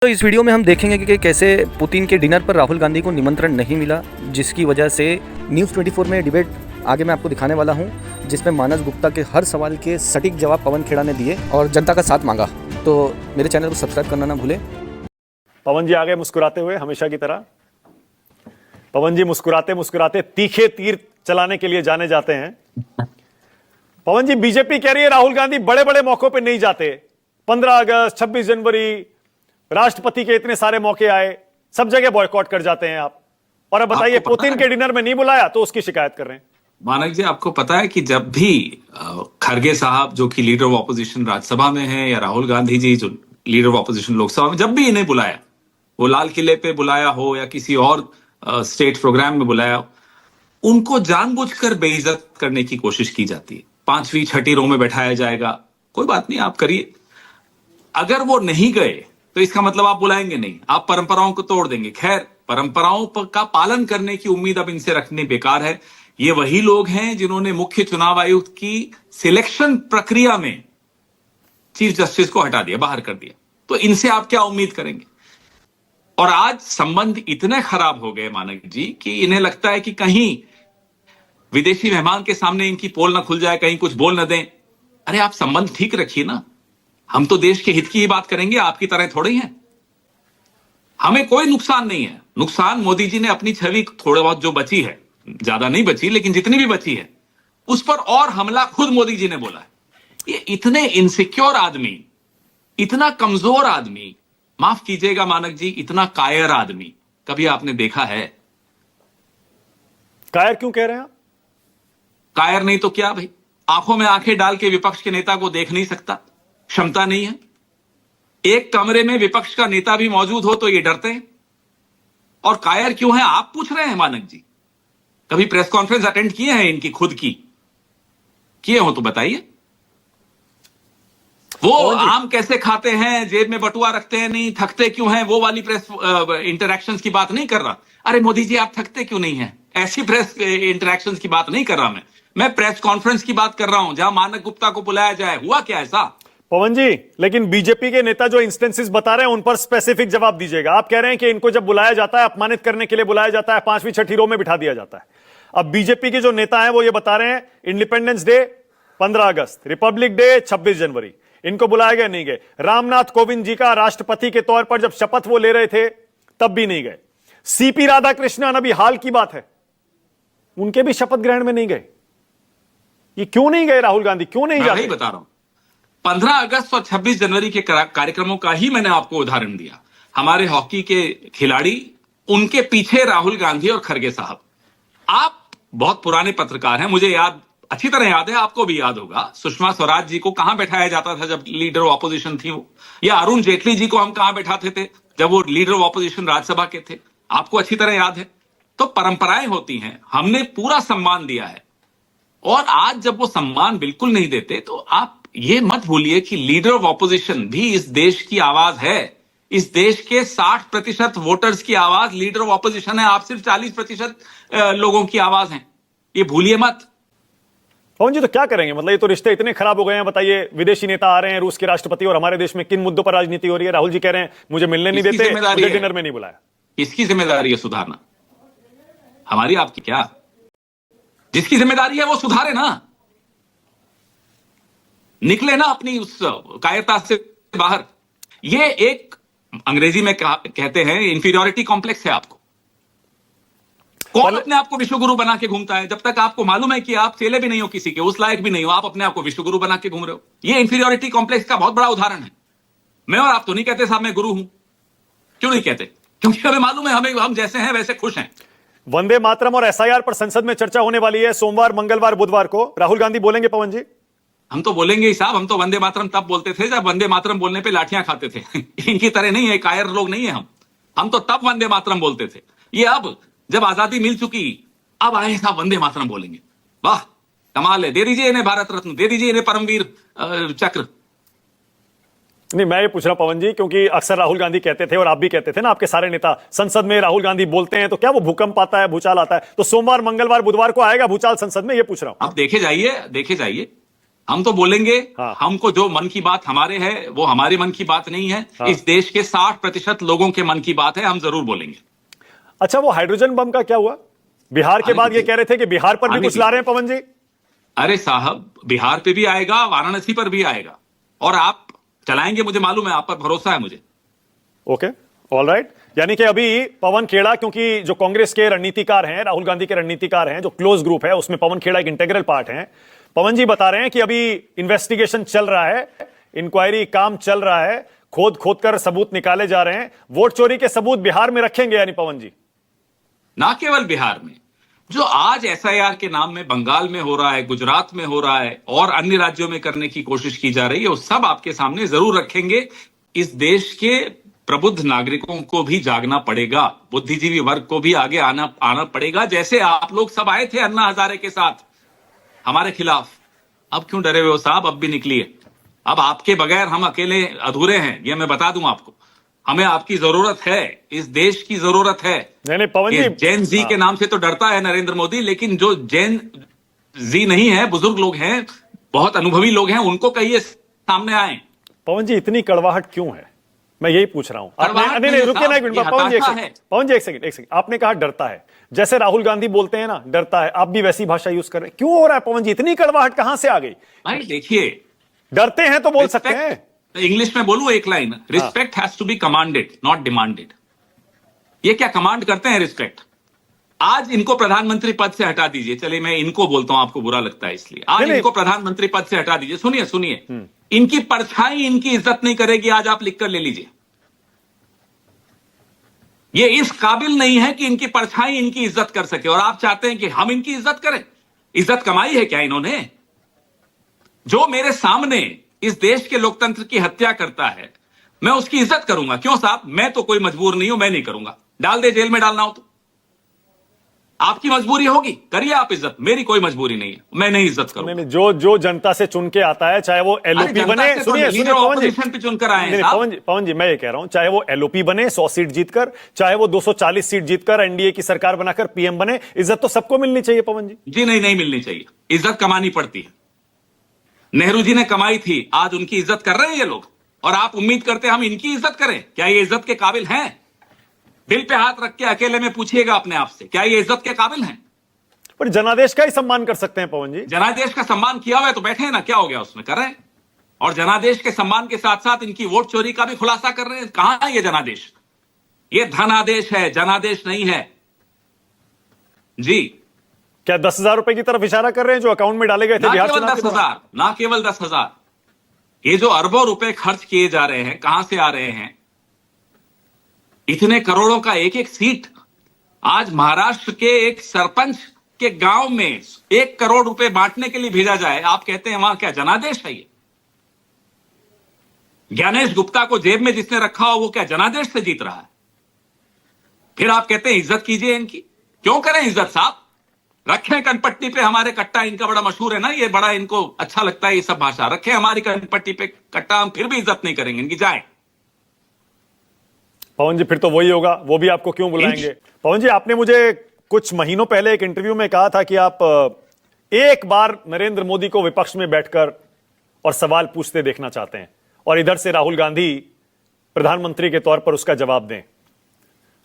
तो इस वीडियो में हम देखेंगे कि कैसे पुतिन के डिनर पर राहुल गांधी को निमंत्रण नहीं मिला, जिसकी वजह से न्यूज़ 24 में डिबेट आगे मैं आपको दिखाने वाला हूं, जिसमें मानस गुप्ता के हर सवाल के सटीक जवाब पवन खेड़ा ने दिए और जनता का साथ मांगा। तो मेरे चैनल को सब्सक्राइब करना ना भूलें। पवन जी आ गए मुस्कुराते हुए, हमेशा की तरह। पवन जी मुस्कुराते मुस्कुराते तीखे तीर चलाने के लिए जाने जाते हैं। पवन जी, बीजेपी कह रही है राहुल गांधी बड़े बड़े मौकों पे नहीं जाते। 15 अगस्त, 26 जनवरी, राष्ट्रपति के इतने सारे मौके आए, सब जगह बॉयकॉट कर जाते हैं आप। और अब बताइए, पुतिन के डिनर में नहीं बुलाया तो उसकी शिकायत कर रहे हैं। मानक जी, आपको पता है कि जब भी खड़गे साहब जो कि लीडर ऑफ ऑपोजिशन राज्यसभा में हैं, या राहुल गांधी जी जो लीडर ऑफ ऑपोजिशन लोकसभा में, जब भी इन्हें बुलाया, वो लाल किले पे बुलाया हो या किसी और स्टेट प्रोग्राम में बुलाया, उनको जानबूझकर बेइज्जत करने की कोशिश की जाती है। 5वीं 6ठी रो में बैठाया जाएगा, कोई बात नहीं, आप करिए। अगर वो नहीं गए तो इसका मतलब आप बुलाएंगे नहीं, आप परंपराओं को तोड़ देंगे। खैर, परंपराओं का पालन करने की उम्मीद अब इनसे रखनी बेकार है। ये वही लोग हैं जिन्होंने मुख्य चुनाव आयुक्त की सिलेक्शन प्रक्रिया में चीफ जस्टिस को हटा दिया, बाहर कर दिया। तो इनसे आप क्या उम्मीद करेंगे? और आज संबंध इतने खराब हो गए मानक जी कि इन्हें लगता है कि कहीं विदेशी मेहमान के सामने इनकी पोल ना खुल जाए, कहीं कुछ बोल ना दें। अरे आप संबंध ठीक रखिए ना। हम तो देश के हित की ही बात करेंगे, आपकी तरह थोड़े ही हैं। हमें कोई नुकसान नहीं है। नुकसान मोदी जी ने अपनी छवि थोड़ा बहुत जो बची है, ज्यादा नहीं बची लेकिन जितनी भी बची है, उस पर और हमला खुद मोदी जी ने बोला है। ये इतने इनसिक्योर आदमी, इतना कमजोर आदमी, माफ कीजिएगा मानक जी, इतना कायर आदमी कभी आपने देखा है? कायर क्यों कह रहे हैं आप? कायर नहीं तो क्या भाई? आंखों में आंखें डाल के विपक्ष के नेता को देख नहीं सकता, क्षमता नहीं है। एक कमरे में विपक्ष का नेता भी मौजूद हो तो ये डरते हैं। और कायर क्यों है आप पूछ रहे हैं मानक जी? कभी प्रेस कॉन्फ्रेंस अटेंड किए हैं इनकी खुद की? किए हो तो बताइए। वो आम कैसे खाते हैं, जेब में बटुआ रखते हैं, नहीं थकते क्यों हैं, वो वाली प्रेस इंटरैक्शंस की बात नहीं कर रहा। अरे मोदी जी, आप थकते क्यों नहीं हैं? ऐसी प्रेस इंटरैक्शंस की बात नहीं कर रहा मैं प्रेस कॉन्फ्रेंस की बात कर रहा हूं, जहां मानक गुप्ता को बुलाया जाए। हुआ क्या ऐसा? पवन जी, लेकिन बीजेपी के नेता जो इंस्टेंसेस बता रहे हैं उन पर स्पेसिफिक जवाब दीजिएगा। आप कह रहे हैं कि इनको जब बुलाया जाता है, अपमानित करने के लिए बुलाया जाता है, 5वीं 6ठी रो में बिठा दिया जाता है। अब बीजेपी के जो नेता हैं वो ये बता रहे हैं इंडिपेंडेंस डे 15 अगस्त, रिपब्लिक डे 26 जनवरी, इनको बुलाया गया, नहीं गए। रामनाथ कोविंद जी का राष्ट्रपति के तौर पर जब शपथ वो ले रहे थे तब भी नहीं गए। सीपी राधाकृष्णन, अभी हाल की बात है, उनके भी शपथ ग्रहण में नहीं गए। ये क्यों नहीं गए राहुल गांधी, क्यों नहीं जाते? मैं बता रहा हूं, 15 अगस्त और 26 जनवरी के कार्यक्रमों का ही मैंने आपको उदाहरण दिया। हमारे हॉकी के खिलाड़ी, उनके पीछे राहुल गांधी और खड़गे साहब। आप बहुत पुराने पत्रकार हैं, मुझे अच्छी तरह याद है, आपको भी याद होगा, सुषमा स्वराज जी को कहां बैठाया जाता था जब लीडर ऑफ ऑपोजिशन थी वो, या अरुण जेटली जी को हम कहां बैठाते थे जब वो लीडर ऑफ ऑपोजिशन राज्यसभा के थे। आपको अच्छी तरह याद है। तो परंपराएं होती हैं, हमने पूरा सम्मान दिया है। और आज जब वो सम्मान बिल्कुल नहीं देते, तो आप ये मत भूलिए कि लीडर ऑफ ऑपोजिशन भी इस देश की आवाज है। इस देश के 60% वोटर्स की आवाज लीडर ऑफ ऑपोजिशन है। आप सिर्फ 40% लोगों की आवाज हैं, ये भूलिए मत। पवन जी, तो क्या करेंगे? मतलब ये तो रिश्ते इतने खराब हो गए हैं। बताइए, विदेशी नेता आ रहे हैं, रूस के राष्ट्रपति, और हमारे देश में किन मुद्दों पर राजनीति हो रही है। राहुल जी कह रहे हैं मुझे मिलने नहीं देते, मुझे डिनर में नहीं बुलाया। इसकी जिम्मेदारी है सुधारना, हमारी आपकी क्या? जिसकी जिम्मेदारी है वो सुधारे ना, निकले ना अपनी उस कायरता से बाहर। ये एक अंग्रेजी में कहते हैं इंफीरियोरिटी कॉम्प्लेक्स है आपको। कौन अपने आप को विश्वगुरु बना के घूमता है? जब तक आपको मालूम है कि आप चेले भी नहीं हो किसी के, उस लायक भी नहीं हो, आप अपने आप को विश्वगुरु बना के घूम रहे हो। ये इंफीरियोरिटी कॉम्प्लेक्स का बहुत बड़ा उदाहरण है। मैं और आप तो नहीं कहते साहब मैं गुरु हूं। क्यों नहीं कहते? क्योंकि हमें मालूम है हम जैसे हैं वैसे खुश हैं। वंदे मातरम और एसआईआर पर संसद में चर्चा होने वाली है सोमवार, मंगलवार, बुधवार को। राहुल गांधी बोलेंगे पवन जी? हम तो बोलेंगे ही साहब। हम तो वंदे मातरम तब बोलते थे जब वंदे मातरम बोलने पे लाठियां खाते थे। इनकी तरह नहीं है, कायर लोग नहीं है हम तो तब वंदे मातरम बोलते थे। ये अब जब आजादी मिल चुकी, अब आए साहब वंदे मातरम बोलेंगे। वाह, कमाल है। दे दीजिए इन्हें भारत रत्न, दे दीजिए इन्हें परमवीर चक्र। नहीं, मैं ये पूछ रहा पवन जी, क्योंकि अक्सर राहुल गांधी कहते थे और आप भी कहते थे ना, आपके सारे नेता, संसद में राहुल गांधी बोलते हैं तो क्या वो भूकंप आता है, भूचाल आता है? तो सोमवार, मंगलवार, बुधवार को आएगा भूचाल संसद में? ये पूछ रहा हूं। आप देखे जाइए हम तो बोलेंगे हाँ। हमको जो मन की बात हमारे है वो हमारी मन की बात नहीं है। हाँ। इस देश के 60% लोगों के मन की बात है, हम जरूर बोलेंगे। अच्छा, वो हाइड्रोजन बम का क्या हुआ? बिहार के आने बाद ये दीजिए। कह रहे थे कि बिहार पर भी आने कुछ ला रहे हैं दीजिए। पवन जी। अरे साहब, बिहार पे भी आएगा, वाराणसी पर भी आएगा, और आप चलाएंगे, मुझे मालूम है, आप पर भरोसा है मुझे। Okay, all right. यानी कि अभी पवन खेड़ा, क्योंकि जो कांग्रेस के रणनीतिकार हैं, राहुल गांधी के रणनीतिकार हैं, जो क्लोज ग्रुप है उसमें पवन खेड़ा एक इंटेग्रल पार्ट है। पवन जी बता रहे हैं कि अभी इन्वेस्टिगेशन चल रहा है, इंक्वायरी काम चल रहा है, खोद खोद कर सबूत निकाले जा रहे हैं। वोट चोरी के सबूत बिहार में रखेंगे यानी पवन जी? ना केवल बिहार में, जो आज एसआईआर के नाम में बंगाल में हो रहा है, गुजरात में हो रहा है और अन्य राज्यों में करने की कोशिश की जा रही है, वो सब आपके सामने जरूर रखेंगे। इस देश के प्रबुद्ध नागरिकों को भी जागना पड़ेगा, बुद्धिजीवी वर्ग को भी आगे आना पड़ेगा। जैसे आप लोग सब आए थे अन्ना हजारे के साथ हमारे खिलाफ, अब क्यों डरे हुए हो साहब? अब भी निकलिए। अब आपके बगैर हम अकेले अधूरे हैं, ये मैं बता दूं आपको। हमें आपकी जरूरत है, इस देश की जरूरत है। नहीं पवन जी, जैन जी के नाम से तो डरता है नरेंद्र मोदी, लेकिन जो जैन जी नहीं है, बुजुर्ग लोग हैं, बहुत अनुभवी लोग हैं, उनको कहिए सामने आए। पवन जी इतनी कड़वाहट क्यों है, मैं यही पूछ रहा हूं। कड़वाहट नहीं नहीं है रुकिए ना एक साहब, मिनट, ये पवन जी एक हताशा सेकंड, है। पवन जी एक सेकंड। आपने कहा डरता है, जैसे राहुल गांधी बोलते हैं ना डरता है, आप भी वैसी भाषा यूज कर रहे हैं, क्यों हो रहा है पवन जी? इतनी कड़वाहट कहां से आ गई? भाई देखिए, डरते हैं तो बोल सकते हैं। इंग्लिश में बोलूं एक line, respect has to be commanded not demanded. ये क्या कमांड करते हैं रिस्पेक्ट? आज इनको प्रधानमंत्री पद से हटा दीजिए, चलिए मैं इनको बोलता हूं, आपको बुरा लगता है इसलिए। आज नहीं, इनको प्रधानमंत्री पद से हटा दीजिए। सुनिए सुनिए, इनकी परछाई इनकी इज्जत नहीं करेगी, आज आप लिखकर ले लीजिए। ये इस काबिल नहीं है कि इनकी परछाई इनकी इज्जत कर सके, और आप चाहते हैं कि हम इनकी इज्जत करें? इज्जत कमाई है क्या इन्होंने? जो मेरे सामने इस देश के लोकतंत्र की हत्या करता है, मैं उसकी इज्जत करूंगा? क्यों साहब, मैं तो कोई मजबूर नहीं हूं, मैं नहीं करूंगा। डाल दे जेल में, डालना हो तो आपकी मजबूरी होगी, करिए आप इज्जत, मेरी कोई मजबूरी नहीं है, मैं नहीं इज्जत करूंगा। नहीं, जो जनता से चुन के आता है, चाहे वो एलओपी बने, सुनिए लीडर ऑपोजिशन पे चुनकर आए हैं साहब। पवन जी मैं ये कह रहा हूं, चाहे वो एलओपी बने 100 सीट जीतकर, चाहे वो 240 सीट जीतकर एनडीए की सरकार बनाकर पीएम बने, इज्जत तो सबको मिलनी चाहिए पवन जी। जी नहीं, नहीं मिलनी चाहिए, इज्जत कमानी पड़ती है। नेहरू जी ने कमाई थी, आज उनकी इज्जत कर रहे हैं ये लोग, और आप उम्मीद करते हैं हम इनकी इज्जत करें? क्या ये इज्जत के काबिल हैं? दिल पे हाथ रख के अकेले में पूछिएगा अपने आप से, क्या ये इज्जत के काबिल हैं? पर जनादेश का ही सम्मान कर सकते हैं पवन जी। जनादेश का सम्मान किया हुआ है तो बैठे हैं ना, क्या हो गया उसमें, कर रहे हैं। और जनादेश के सम्मान के साथ साथ इनकी वोट चोरी का भी खुलासा कर रहे हैं। कहां है ये जनादेश? ये धनादेश है, जनादेश नहीं है जी। क्या 10,000 रुपए की तरफ इशारा कर रहे हैं जो अकाउंट में डाले गए थे ना बिहार केवल चुनाव के दौरान? 10,000, ना केवल 10,000, ये जो अरबों रुपए खर्च किए जा रहे हैं, कहां से आ रहे हैं? इतने करोड़ों का एक एक सीट। आज महाराष्ट्र के एक सरपंच के गांव में 1 करोड़ रुपए बांटने के लिए भेजा जाए, आप कहते हैं वहां क्या जनादेश है? ये ज्ञानेश गुप्ता को जेब में जिसने रखा हो वो क्या जनादेश से जीत रहा है? फिर आप कहते हैं इज्जत कीजिए इनकी। क्यों करें इज्जत साहब? रखें कनपट्टी पे हमारे कट्टा, इनका बड़ा मशहूर है ना ये, बड़ा इनको अच्छा लगता है ये सब भाषा। रखें हमारी कनपट्टी पे कट्टा, हम फिर भी इज्जत नहीं करेंगे इनकी, जाए। पवन जी फिर तो वही होगा, वो भी आपको क्यों बुलाएंगे? पवन जी आपने मुझे कुछ महीनों पहले एक इंटरव्यू में कहा था कि आप एक बार नरेंद्र मोदी को विपक्ष में बैठकर और सवाल पूछते देखना चाहते हैं, और इधर से राहुल गांधी प्रधानमंत्री के तौर पर उसका जवाब दें।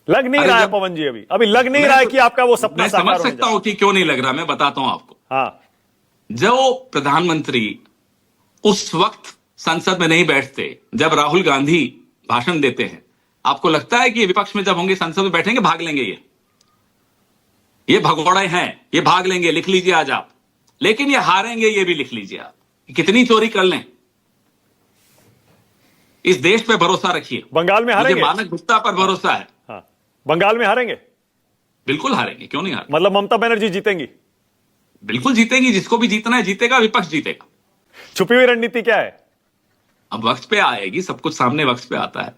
लग नहीं रहा है पवन जी, अभी लग नहीं रहा है कि आपका वो सपना साकार मैं समझ सकता हूं कि क्यों नहीं लग रहा, मैं बताता हूं आपको। हाँ, जो प्रधानमंत्री उस वक्त संसद में नहीं बैठते जब राहुल गांधी भाषण देते हैं, आपको लगता है कि ये विपक्ष में जब होंगे संसद में बैठेंगे भाग लेंगे? ये भगोड़े हैं, ये भाग लेंगे, लिख लीजिए आज आप। लेकिन ये हारेंगे, ये भी लिख लीजिए आप। कितनी चोरी कर लें, इस देश पे भरोसा रखिए। बंगाल में हारेंगे? मुझे मानक गुप्ता पर भरोसा है। हाँ, बंगाल में हारेंगे? बिल्कुल हारेंगे, क्यों नहीं हारेंगे? मतलब ममता बनर्जी जीतेंगी? बिल्कुल जीतेंगी, जिसको भी जीतना है जीतेगा, विपक्ष जीतेगा। छुपी हुई रणनीति क्या है? अब वक्त पे आएगी, सब कुछ सामने वक्त पे आता है।